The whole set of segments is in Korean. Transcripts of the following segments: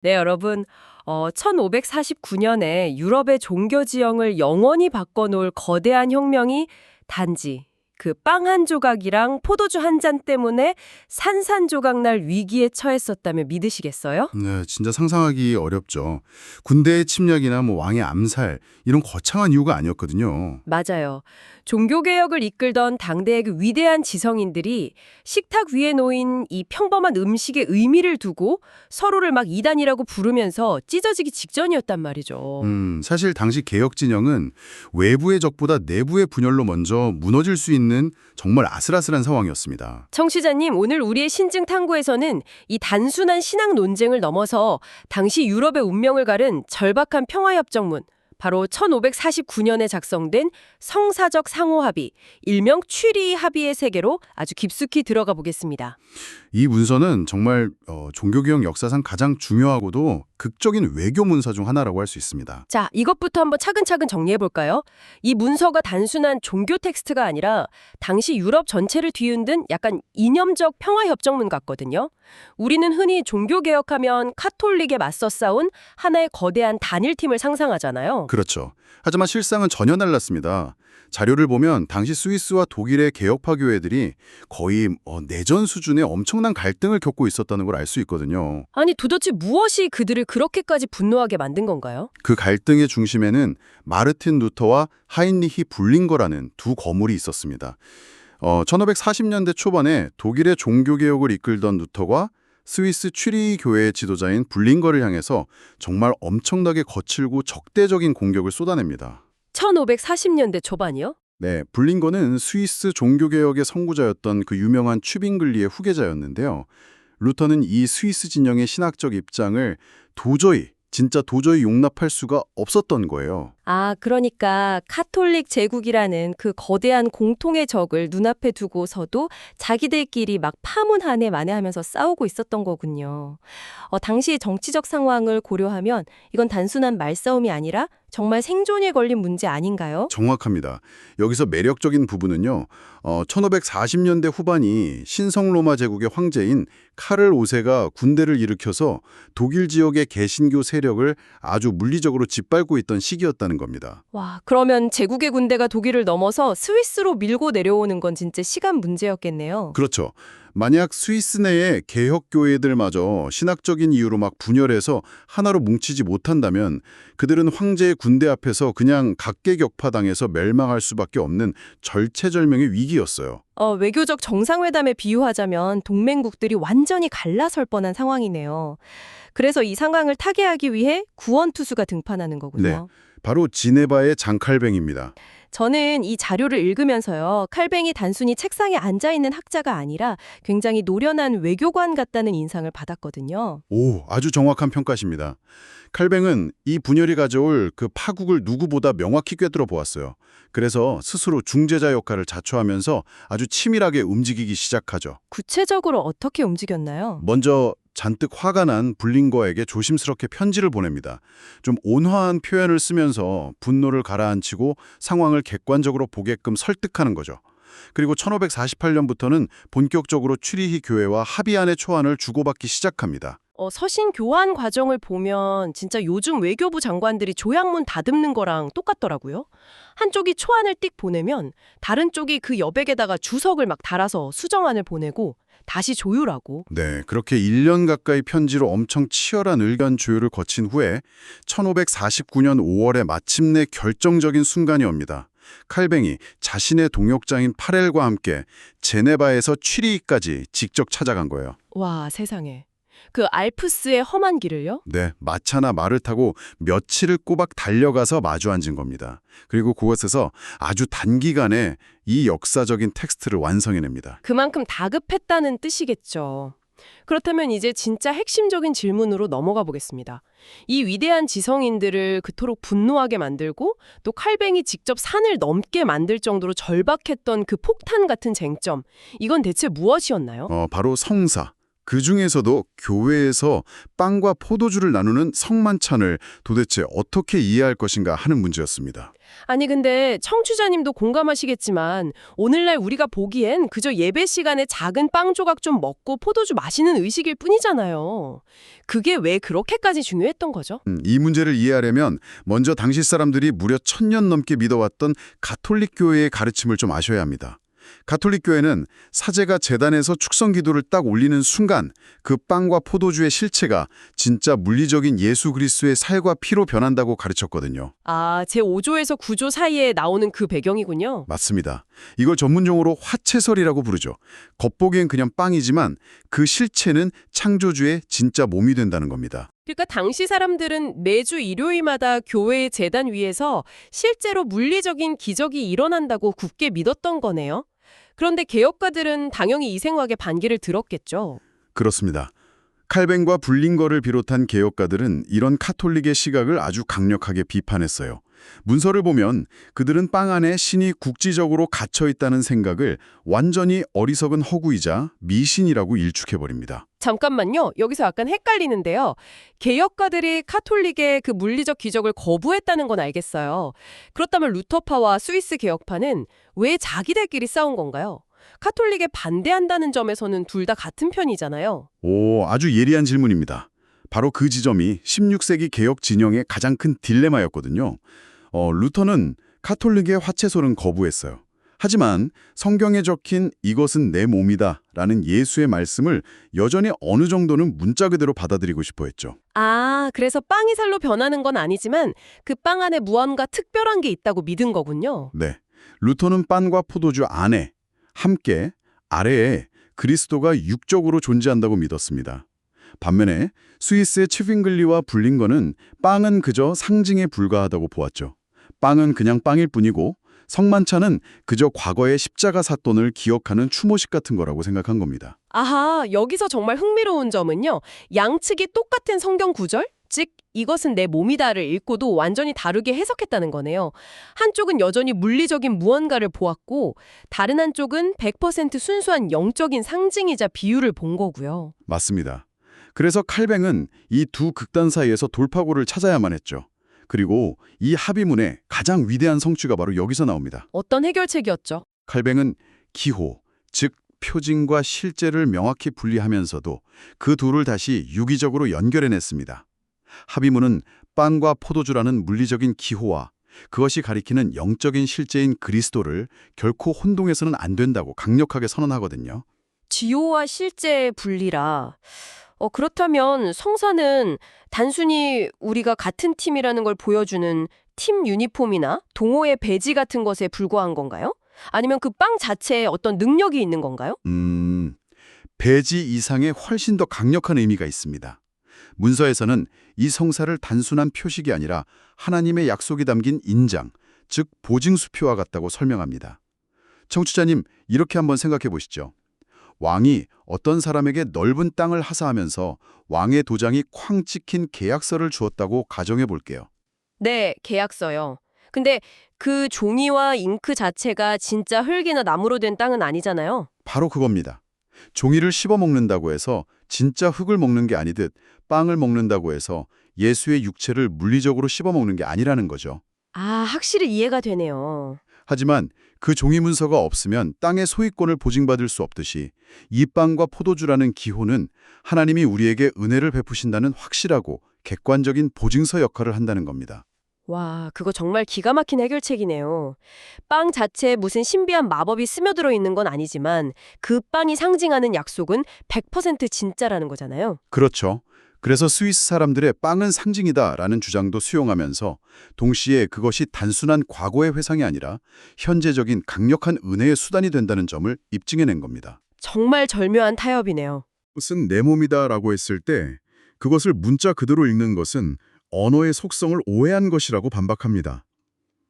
네, 여러분. 1549년에 유럽의 종교 지형을 영원히 바꿔놓을 거대한 혁명이 단지 그 빵 한 조각이랑 포도주 한 잔 때문에 산산조각 날 위기에 처했었다면 믿으시겠어요? 네, 진짜 상상하기 어렵죠. 군대의 침략이나 왕의 암살 이런 거창한 이유가 아니었거든요. 맞아요. 종교개혁을 이끌던 당대의 그 위대한 지성인들이 식탁 위에 놓인 이 평범한 음식의 의미를 두고 서로를 막 이단이라고 부르면서 찢어지기 직전이었단 말이죠. 사실 당시 개혁 진영은 외부의 적보다 내부의 분열로 먼저 무너질 수 있는 정말 아슬아슬한 상황이었습니다. 청취자님, 오늘 우리의 신증 탐구에서는 이 단순한 신앙 논쟁을 넘어서 당시 유럽의 운명을 가른 절박한 평화협정문, 바로 1549년에 작성된 성사적 상호합의, 일명 취리 합의의 세계로 아주 깊숙이 들어가 보겠습니다. 이 문서는 정말 종교개혁 역사상 가장 중요하고도 극적인 외교 문서 중 하나라고 할 수 있습니다. 자, 이것부터 한번 차근차근 정리해 볼까요? 이 문서가 단순한 종교 텍스트가 아니라 당시 유럽 전체를 뒤흔든 약간 이념적 평화협정문 같거든요. 우리는 흔히 종교개혁하면 카톨릭에 맞서 싸운 하나의 거대한 단일팀을 상상하잖아요. 그렇죠. 하지만 실상은 전혀 달랐습니다. 자료를 보면 당시 스위스와 독일의 개혁파 교회들이 거의 내전 수준의 엄청난 갈등을 겪고 있었다는 걸 알 수 있거든요. 아니, 도대체 무엇이 그들을 그렇게까지 분노하게 만든 건가요? 그 갈등의 중심에는 마르틴 루터와 하인리히 불링거라는 두 거물이 있었습니다. 1540년대 초반에 독일의 종교개혁을 이끌던 루터가 스위스 취리 교회의 지도자인 불링거를 향해서 정말 엄청나게 거칠고 적대적인 공격을 쏟아냅니다. 1540년대 초반이요? 네, 불링거는 스위스 종교개혁의 선구자였던 그 유명한 취빙글리의 후계자였는데요. 루터는 이 스위스 진영의 신학적 입장을 진짜 도저히 용납할 수가 없었던 거예요. 아, 그러니까 카톨릭 제국이라는 그 거대한 공통의 적을 눈앞에 두고서도 자기들끼리 막 파문한에 만회하면서 싸우고 있었던 거군요. 당시의 정치적 상황을 고려하면 이건 단순한 말싸움이 아니라 정말 생존에 걸린 문제 아닌가요? 정확합니다. 여기서 매력적인 부분은요. 1540년대 후반이 신성로마 제국의 황제인 카를 5세가 군대를 일으켜서 독일 지역의 개신교 세력을 아주 물리적으로 짓밟고 있던 시기였다는 겁니다. 와, 그러면 제국의 군대가 독일을 넘어서 스위스로 밀고 내려오는 건 진짜 시간 문제였겠네요. 그렇죠. 만약 스위스 내의 개혁교회들마저 신학적인 이유로 막 분열해서 하나로 뭉치지 못한다면 그들은 황제의 군대 앞에서 그냥 각계격파당해서 멸망할 수밖에 없는 절체절명의 위기였어요. 외교적 정상회담에 비유하자면 동맹국들이 완전히 갈라설 뻔한 상황이네요. 그래서 이 상황을 타개하기 위해 구원투수가 등판하는 거군요. 네, 바로 지네바의 장칼뱅입니다. 저는 이 자료를 읽으면서요, 칼뱅이 단순히 책상에 앉아있는 학자가 아니라 굉장히 노련한 외교관 같다는 인상을 받았거든요. 오, 아주 정확한 평가십니다. 칼뱅은 이 분열이 가져올 그 파국을 누구보다 명확히 꿰뚫어 보았어요. 그래서 스스로 중재자 역할을 자처하면서 아주 치밀하게 움직이기 시작하죠. 구체적으로 어떻게 움직였나요? 먼저 잔뜩 화가 난 불링거에게 조심스럽게 편지를 보냅니다. 좀 온화한 표현을 쓰면서 분노를 가라앉히고 상황을 객관적으로 보게끔 설득하는 거죠. 그리고 1548년부터는 본격적으로 취리히 교회와 합의안의 초안을 주고받기 시작합니다. 서신 교환 과정을 보면 진짜 요즘 외교부 장관들이 조약문 다듬는 거랑 똑같더라고요. 한쪽이 초안을 띡 보내면 다른 쪽이 그 여백에다가 주석을 막 달아서 수정안을 보내고 다시 조율하고. 네, 그렇게 1년 가까이 편지로 엄청 치열한 의견 조율을 거친 후에 1549년 5월에 마침내 결정적인 순간이 옵니다. 칼뱅이 자신의 동역자인 파렐과 함께 제네바에서 취리히까지 직접 찾아간 거예요. 와, 세상에. 그 알프스의 험한 길을요? 네, 마차나 말을 타고 며칠을 꼬박 달려가서 마주 앉은 겁니다. 그리고 그곳에서 아주 단기간에 이 역사적인 텍스트를 완성해냅니다. 그만큼 다급했다는 뜻이겠죠. 그렇다면 이제 진짜 핵심적인 질문으로 넘어가 보겠습니다. 이 위대한 지성인들을 그토록 분노하게 만들고 또 칼뱅이 직접 산을 넘게 만들 정도로 절박했던 그 폭탄 같은 쟁점, 이건 대체 무엇이었나요? 바로 성사. 그 중에서도 교회에서 빵과 포도주를 나누는 성만찬을 도대체 어떻게 이해할 것인가 하는 문제였습니다. 아니 근데 청취자님도 공감하시겠지만 오늘날 우리가 보기엔 그저 예배 시간에 작은 빵 조각 좀 먹고 포도주 마시는 의식일 뿐이잖아요. 그게 왜 그렇게까지 중요했던 거죠? 이 문제를 이해하려면 먼저 당시 사람들이 무려 1000년 넘게 믿어왔던 가톨릭 교회의 가르침을 좀 아셔야 합니다. 가톨릭 교회는 사제가 제단에서 축성 기도를 딱 올리는 순간 그 빵과 포도주의 실체가 진짜 물리적인 예수 그리스도의 살과 피로 변한다고 가르쳤거든요. 아, 제5조에서 9조 사이에 나오는 그 배경이군요. 맞습니다. 이걸 전문용어로 화채설이라고 부르죠. 겉보기엔 그냥 빵이지만 그 실체는 창조주의 진짜 몸이 된다는 겁니다. 그러니까 당시 사람들은 매주 일요일마다 교회의 제단 위에서 실제로 물리적인 기적이 일어난다고 굳게 믿었던 거네요. 그런데 개혁가들은 당연히 이 생각에 반기를 들었겠죠. 그렇습니다. 칼뱅과 불링거를 비롯한 개혁가들은 이런 카톨릭의 시각을 아주 강력하게 비판했어요. 문서를 보면 그들은 빵 안에 신이 국지적으로 갇혀 있다는 생각을 완전히 어리석은 허구이자 미신이라고 일축해버립니다. 잠깐만요. 여기서 약간 헷갈리는데요. 개혁가들이 카톨릭의 그 물리적 기적을 거부했다는 건 알겠어요. 그렇다면 루터파와 스위스 개혁파는 왜 자기들끼리 싸운 건가요? 카톨릭에 반대한다는 점에서는 둘 다 같은 편이잖아요. 오, 아주 예리한 질문입니다. 바로 그 지점이 16세기 개혁 진영의 가장 큰 딜레마였거든요. 루터는 카톨릭의 화채설은 거부했어요. 하지만 성경에 적힌 이것은 내 몸이다 라는 예수의 말씀을 여전히 어느 정도는 문자 그대로 받아들이고 싶어 했죠. 아, 그래서 빵이 살로 변하는 건 아니지만 그 빵 안에 무언가 특별한 게 있다고 믿은 거군요. 네, 루터는 빵과 포도주 안에 함께 아래에 그리스도가 육적으로 존재한다고 믿었습니다. 반면에 스위스의 츠빙글리와 불링거는 빵은 그저 상징에 불과하다고 보았죠. 빵은 그냥 빵일 뿐이고 성만찬은 그저 과거의 십자가 사건을 기억하는 추모식 같은 거라고 생각한 겁니다. 아하, 여기서 정말 흥미로운 점은요. 양측이 똑같은 성경 구절? 즉, 이것은 내 몸이다를 읽고도 완전히 다르게 해석했다는 거네요. 한쪽은 여전히 물리적인 무언가를 보았고 다른 한쪽은 100% 순수한 영적인 상징이자 비유를 본 거고요. 맞습니다. 그래서 칼뱅은 이 두 극단 사이에서 돌파구를 찾아야만 했죠. 그리고 이 합의문의 가장 위대한 성취가 바로 여기서 나옵니다. 어떤 해결책이었죠? 칼뱅은 기호, 즉 표징과 실제를 명확히 분리하면서도 그 둘을 다시 유기적으로 연결해냈습니다. 합의문은 빵과 포도주라는 물리적인 기호와 그것이 가리키는 영적인 실제인 그리스도를 결코 혼동해서는 안 된다고 강력하게 선언하거든요. 지호와 실제의 분리라. 그렇다면 성사는 단순히 우리가 같은 팀이라는 걸 보여주는 팀 유니폼이나 동호회 배지 같은 것에 불과한 건가요? 아니면 그 빵 자체에 어떤 능력이 있는 건가요? 배지 이상의 훨씬 더 강력한 의미가 있습니다. 문서에서는 이 성사를 단순한 표식이 아니라 하나님의 약속이 담긴 인장, 즉 보증수표와 같다고 설명합니다. 청취자님, 이렇게 한번 생각해 보시죠. 왕이 어떤 사람에게 넓은 땅을 하사하면서 왕의 도장이 쾅 찍힌 계약서를 주었다고 가정해 볼게요. 네, 계약서요. 근데 그 종이와 잉크 자체가 진짜 흙이나 나무로 된 땅은 아니잖아요. 바로 그겁니다. 종이를 씹어 먹는다고 해서 진짜 흙을 먹는 게 아니듯 빵을 먹는다고 해서 예수의 육체를 물리적으로 씹어 먹는 게 아니라는 거죠. 아, 확실히 이해가 되네요. 하지만 그 종이 문서가 없으면 땅의 소유권을 보증받을 수 없듯이 이 빵과 포도주라는 기호는 하나님이 우리에게 은혜를 베푸신다는 확실하고 객관적인 보증서 역할을 한다는 겁니다. 와, 그거 정말 기가 막힌 해결책이네요. 빵 자체에 무슨 신비한 마법이 스며들어 있는 건 아니지만 그 빵이 상징하는 약속은 100% 진짜라는 거잖아요. 그렇죠. 그래서 스위스 사람들의 빵은 상징이다라는 주장도 수용하면서 동시에 그것이 단순한 과거의 회상이 아니라 현재적인 강력한 은혜의 수단이 된다는 점을 입증해낸 겁니다. 정말 절묘한 타협이네요. 무슨 내 몸이다라고 했을 때 그것을 문자 그대로 읽는 것은 언어의 속성을 오해한 것이라고 반박합니다.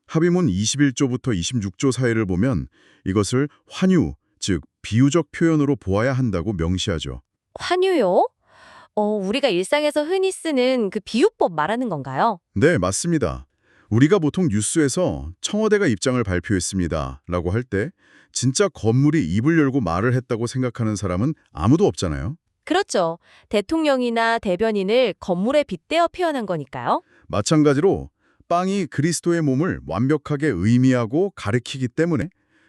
합의문 21조부터 26조 사이를 보면 이것을 환유, 즉 비유적 표현으로 보아야 한다고 명시하죠. 환유요? 우리가 일상에서 흔히 쓰는 그 비유법 말하는 건가요? 네, 맞습니다. 우리가 보통 뉴스에서 청와대가 입장을 발표했습니다 라고 할 때 진짜 건물이 입을 열고 말을 했다고 생각하는 사람은 아무도 없잖아요. 그렇죠. 대통령이나 대변인을 건물에 빗대어 표현한 거니까요. 마찬가지로 빵이 그리스도의 몸을 완벽하게 의미하고 가리키기 때문에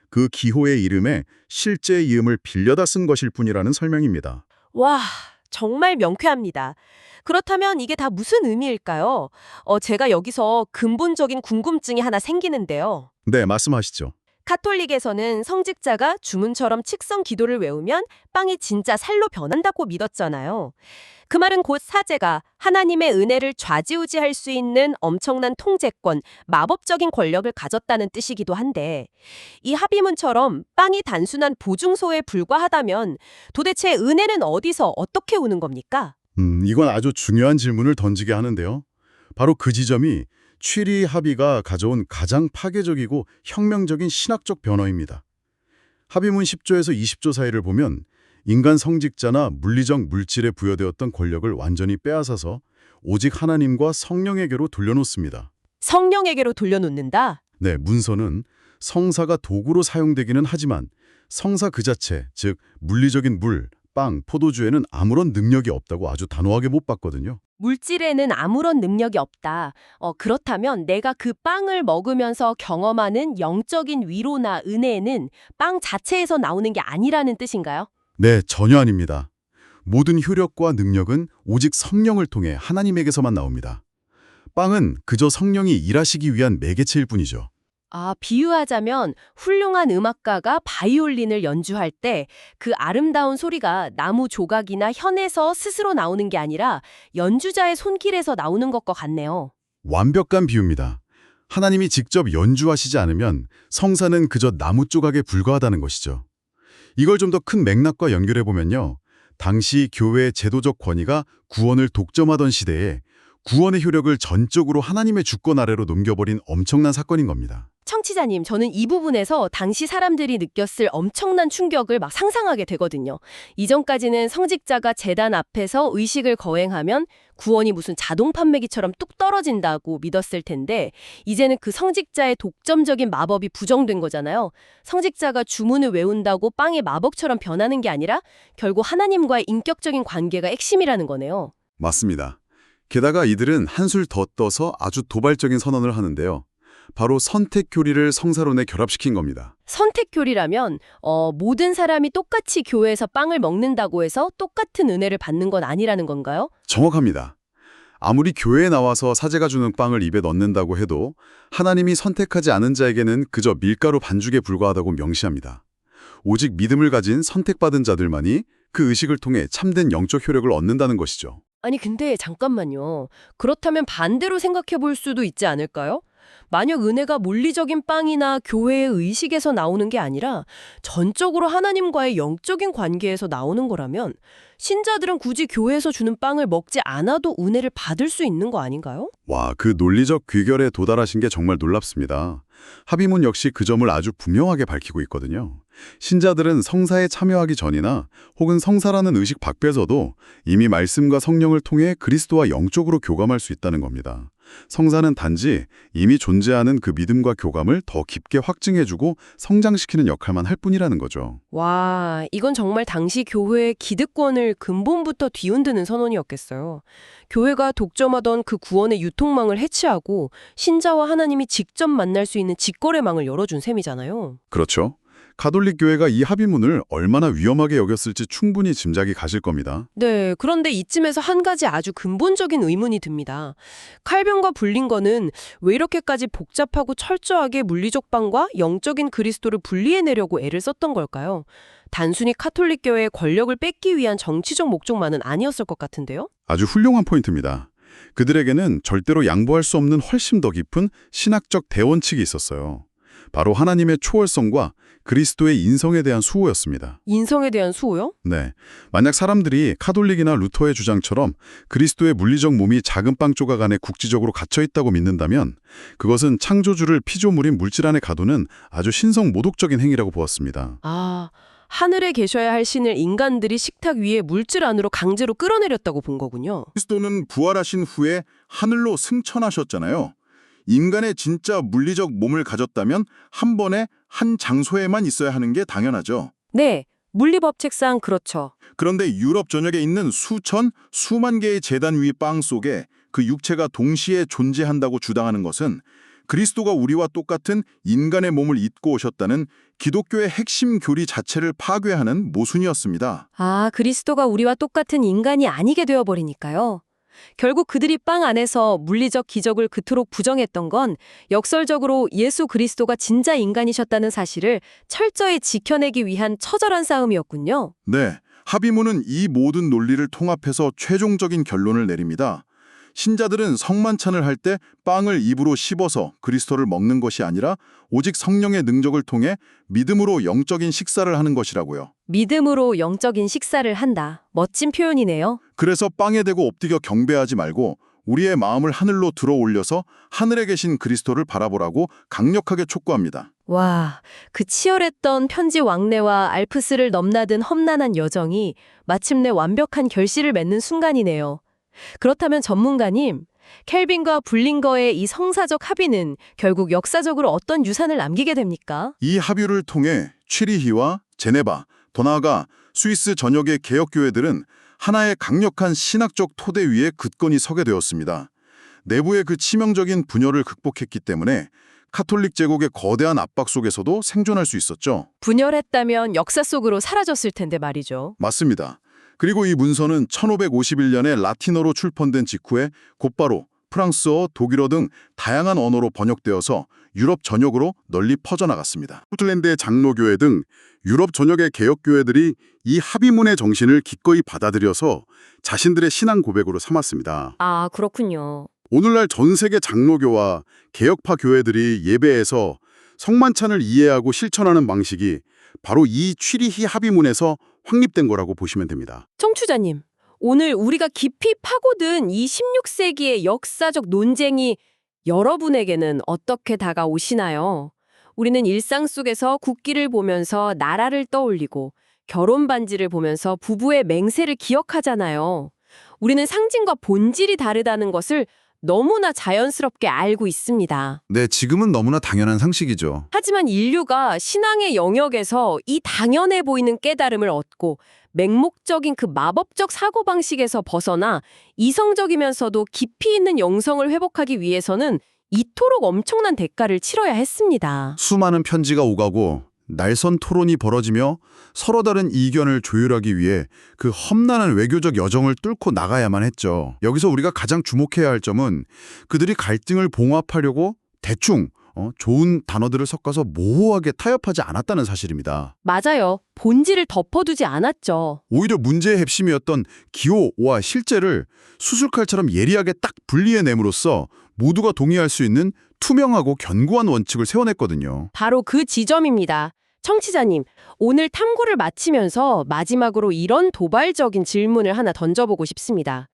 그 기호의 이름에 실제 이음을 빌려다 쓴 것일 뿐이라는 설명입니다. 와, 정말 명쾌합니다. 그렇다면 이게 다 무슨 의미일까요? 제가 여기서 근본적인 궁금증이 하나 생기는데요. 네, 말씀하시죠. 카톨릭에서는 성직자가 주문처럼 칙성 기도를 외우면 빵이 진짜 살로 변한다고 믿었잖아요. 그 말은 곧 사제가 하나님의 은혜를 좌지우지할 수 있는 엄청난 통제권, 마법적인 권력을 가졌다는 뜻이기도 한데, 이 합의문처럼 빵이 단순한 보증소에 불과하다면 도대체 은혜는 어디서 어떻게 오는 겁니까? 이건 아주 중요한 질문을 던지게 하는데요. 바로 그 지점이 취리 합의가 가져온 가장 파괴적이고 혁명적인 신학적 변화입니다. 합의문 10조에서 20조 사이를 보면 인간 성직자나 물리적 물질에 부여되었던 권력을 완전히 빼앗아서 오직 하나님과 성령에게로 돌려놓습니다. 성령에게로 돌려놓는다? 네, 문서는 성사가 도구로 사용되기는 하지만 성사 그 자체, 즉 물리적인 물, 빵, 포도주에는 아무런 능력이 없다고 아주 단호하게 못 봤거든요. 물질에는 아무런 능력이 없다. 그렇다면 내가 그 빵을 먹으면서 경험하는 영적인 위로나 은혜는 빵 자체에서 나오는 게 아니라는 뜻인가요? 네, 전혀 아닙니다. 모든 효력과 능력은 오직 성령을 통해 하나님에게서만 나옵니다. 빵은 그저 성령이 일하시기 위한 매개체일 뿐이죠. 비유하자면 훌륭한 음악가가 바이올린을 연주할 때 그 아름다운 소리가 나무 조각이나 현에서 스스로 나오는 게 아니라 연주자의 손길에서 나오는 것과 같네요. 완벽한 비유입니다. 하나님이 직접 연주하시지 않으면 성사는 그저 나무 조각에 불과하다는 것이죠. 이걸 좀 더 큰 맥락과 연결해 보면요. 당시 교회의 제도적 권위가 구원을 독점하던 시대에 구원의 효력을 전적으로 하나님의 주권 아래로 넘겨버린 엄청난 사건인 겁니다. 청취자님, 저는 이 부분에서 당시 사람들이 느꼈을 엄청난 충격을 막 상상하게 되거든요. 이전까지는 성직자가 제단 앞에서 의식을 거행하면 구원이 무슨 자동 판매기처럼 뚝 떨어진다고 믿었을 텐데 이제는 그 성직자의 독점적인 마법이 부정된 거잖아요. 성직자가 주문을 외운다고 빵이 마법처럼 변하는 게 아니라 결국 하나님과의 인격적인 관계가 핵심이라는 거네요. 맞습니다. 게다가 이들은 한술 더 떠서 아주 도발적인 선언을 하는데요. 바로 선택 교리를 성사론에 결합시킨 겁니다. 선택교리라면 모든 사람이 똑같이 교회에서 빵을 먹는다고 해서 똑같은 은혜를 받는 건 아니라는 건가요? 정확합니다. 아무리 교회에 나와서 사제가 주는 빵을 입에 넣는다고 해도 하나님이 선택하지 않은 자에게는 그저 밀가루 반죽에 불과하다고 명시합니다. 오직 믿음을 가진 선택받은 자들만이 그 의식을 통해 참된 영적 효력을 얻는다는 것이죠. 아니 근데 잠깐만요. 그렇다면 반대로 생각해 볼 수도 있지 않을까요? 만약 은혜가 물리적인 빵이나 교회의 의식에서 나오는 게 아니라 전적으로 하나님과의 영적인 관계에서 나오는 거라면 신자들은 굳이 교회에서 주는 빵을 먹지 않아도 은혜를 받을 수 있는 거 아닌가요? 와, 그 논리적 귀결에 도달하신 게 정말 놀랍습니다. 합의문 역시 그 점을 아주 분명하게 밝히고 있거든요. 신자들은 성사에 참여하기 전이나 혹은 성사라는 의식 밖에서도 이미 말씀과 성령을 통해 그리스도와 영적으로 교감할 수 있다는 겁니다. 성사는 단지 이미 존재하는 그 믿음과 교감을 더 깊게 확증해주고 성장시키는 역할만 할 뿐이라는 거죠. 와, 이건 정말 당시 교회의 기득권을 근본부터 뒤흔드는 선언이었겠어요. 교회가 독점하던 그 구원의 유통망을 해치하고 신자와 하나님이 직접 만날 수 있는 직거래망을 열어준 셈이잖아요. 그렇죠. 가톨릭 교회가 이 합의문을 얼마나 위험하게 여겼을지 충분히 짐작이 가실 겁니다. 네, 그런데 이쯤에서 한 가지 아주 근본적인 의문이 듭니다. 칼빈과 불린거는 왜 이렇게까지 복잡하고 철저하게 물리적 빵과 영적인 그리스도를 분리해내려고 애를 썼던 걸까요? 단순히 카톨릭 교회의 권력을 뺏기 위한 정치적 목적만은 아니었을 것 같은데요? 아주 훌륭한 포인트입니다. 그들에게는 절대로 양보할 수 없는 훨씬 더 깊은 신학적 대원칙이 있었어요. 바로 하나님의 초월성과 그리스도의 인성에 대한 수호였습니다. 인성에 대한 수호요? 네. 만약 사람들이 카톨릭이나 루터의 주장처럼 그리스도의 물리적 몸이 작은 빵 조각 안에 국지적으로 갇혀 있다고 믿는다면 그것은 창조주를 피조물인 물질 안에 가두는 아주 신성 모독적인 행위라고 보았습니다. 하늘에 계셔야 할 신을 인간들이 식탁 위에 물질 안으로 강제로 끌어내렸다고 본 거군요. 그리스도는 부활하신 후에 하늘로 승천하셨잖아요. 인간의 진짜 물리적 몸을 가졌다면 한 번에 한 장소에만 있어야 하는 게 당연하죠. 네, 물리법칙상 그렇죠. 그런데 유럽 전역에 있는 수만 개의 제단 위 빵 속에 그 육체가 동시에 존재한다고 주장하는 것은 그리스도가 우리와 똑같은 인간의 몸을 입고 오셨다는 기독교의 핵심 교리 자체를 파괴하는 모순이었습니다. 아, 그리스도가 우리와 똑같은 인간이 아니게 되어버리니까요. 결국 그들이 빵 안에서 물리적 기적을 그토록 부정했던 건 역설적으로 예수 그리스도가 진짜 인간이셨다는 사실을 철저히 지켜내기 위한 처절한 싸움이었군요. 네, 합의문은 이 모든 논리를 통합해서 최종적인 결론을 내립니다. 신자들은 성만찬을 할 때 빵을 입으로 씹어서 그리스도를 먹는 것이 아니라 오직 성령의 능력을 통해 믿음으로 영적인 식사를 하는 것이라고요. 믿음으로 영적인 식사를 한다. 멋진 표현이네요. 그래서 빵에 대고 엎드겨 경배하지 말고 우리의 마음을 하늘로 들어 올려서 하늘에 계신 그리스도를 바라보라고 강력하게 촉구합니다. 와, 그 치열했던 편지 왕래와 알프스를 넘나든 험난한 여정이 마침내 완벽한 결실을 맺는 순간이네요. 그렇다면 전문가님, 켈빈과 불링거의 이 성사적 합의는 결국 역사적으로 어떤 유산을 남기게 됩니까? 이 합의를 통해 취리히와 제네바, 더 나아가 스위스 전역의 개혁교회들은 하나의 강력한 신학적 토대 위에 굳건히 서게 되었습니다. 내부의 그 치명적인 분열을 극복했기 때문에 카톨릭 제국의 거대한 압박 속에서도 생존할 수 있었죠. 분열했다면 역사 속으로 사라졌을 텐데 말이죠. 맞습니다. 그리고 이 문서는 1551년에 라틴어로 출판된 직후에 곧바로 프랑스어, 독일어 등 다양한 언어로 번역되어서 유럽 전역으로 널리 퍼져나갔습니다. 스코틀랜드의 장로교회 등 유럽 전역의 개혁교회들이 이 합의문의 정신을 기꺼이 받아들여서 자신들의 신앙 고백으로 삼았습니다. 아, 그렇군요. 오늘날 전 세계 장로교와 개혁파 교회들이 예배에서 성만찬을 이해하고 실천하는 방식이 바로 이 취리히 합의문에서 확립된 거라고 보시면 됩니다. 청취자님, 오늘 우리가 깊이 파고든 이 16세기의 역사적 논쟁이 여러분에게는 어떻게 다가오시나요? 우리는 일상 속에서 국기를 보면서 나라를 떠올리고 결혼 반지를 보면서 부부의 맹세를 기억하잖아요. 우리는 상징과 본질이 다르다는 것을 너무나 자연스럽게 알고 있습니다. 네, 지금은 너무나 당연한 상식이죠. 하지만 인류가 신앙의 영역에서 이 당연해 보이는 깨달음을 얻고 맹목적인 그 마법적 사고방식에서 벗어나 이성적이면서도 깊이 있는 영성을 회복하기 위해서는 이토록 엄청난 대가를 치러야 했습니다. 수많은 편지가 오가고 날선 토론이 벌어지며 서로 다른 이견을 조율하기 위해 그 험난한 외교적 여정을 뚫고 나가야만 했죠. 여기서 우리가 가장 주목해야 할 점은 그들이 갈등을 봉합하려고 대충 좋은 단어들을 섞어서 모호하게 타협하지 않았다는 사실입니다. 맞아요. 본질을 덮어두지 않았죠. 오히려 문제의 핵심이었던 기호와 실제를 수술칼처럼 예리하게 딱 분리해냄으로써 모두가 동의할 수 있는 투명하고 견고한 원칙을 세워냈거든요. 바로 그 지점입니다. 청취자님, 오늘 탐구를 마치면서 마지막으로 이런 도발적인 질문을 하나 던져보고 싶습니다.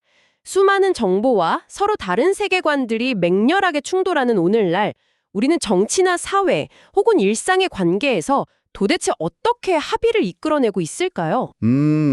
수많은 정보와 서로 다른 세계관들이 맹렬하게 충돌하는 오늘날 우리는 정치나 사회 혹은 일상의 관계에서 도대체 어떻게 합의를 이끌어내고 있을까요?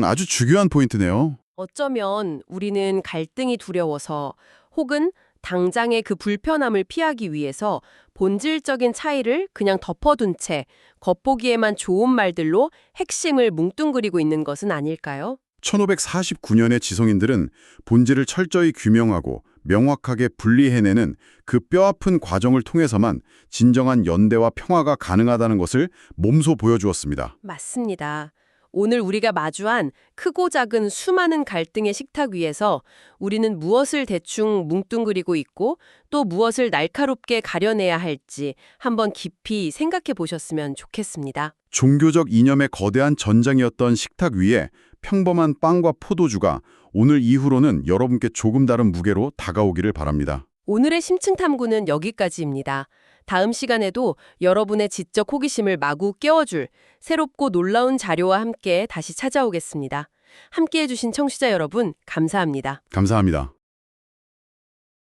아주 중요한 포인트네요. 어쩌면 우리는 갈등이 두려워서 혹은 당장의 그 불편함을 피하기 위해서 본질적인 차이를 그냥 덮어둔 채 겉보기에만 좋은 말들로 핵심을 뭉뚱그리고 있는 것은 아닐까요? 1549년의 지성인들은 본질을 철저히 규명하고 명확하게 분리해내는 그 뼈아픈 과정을 통해서만 진정한 연대와 평화가 가능하다는 것을 몸소 보여주었습니다. 맞습니다. 오늘 우리가 마주한 크고 작은 수많은 갈등의 식탁 위에서 우리는 무엇을 대충 뭉뚱그리고 있고 또 무엇을 날카롭게 가려내야 할지 한번 깊이 생각해 보셨으면 좋겠습니다. 종교적 이념의 거대한 전장이었던 식탁 위에 평범한 빵과 포도주가 오늘 이후로는 여러분께 조금 다른 무게로 다가오기를 바랍니다. 오늘의 심층 탐구는 여기까지입니다. 다음 시간에도 여러분의 지적 호기심을 마구 깨워줄 새롭고 놀라운 자료와 함께 다시 찾아오겠습니다. 함께해 주신 청취자 여러분, 감사합니다. 감사합니다.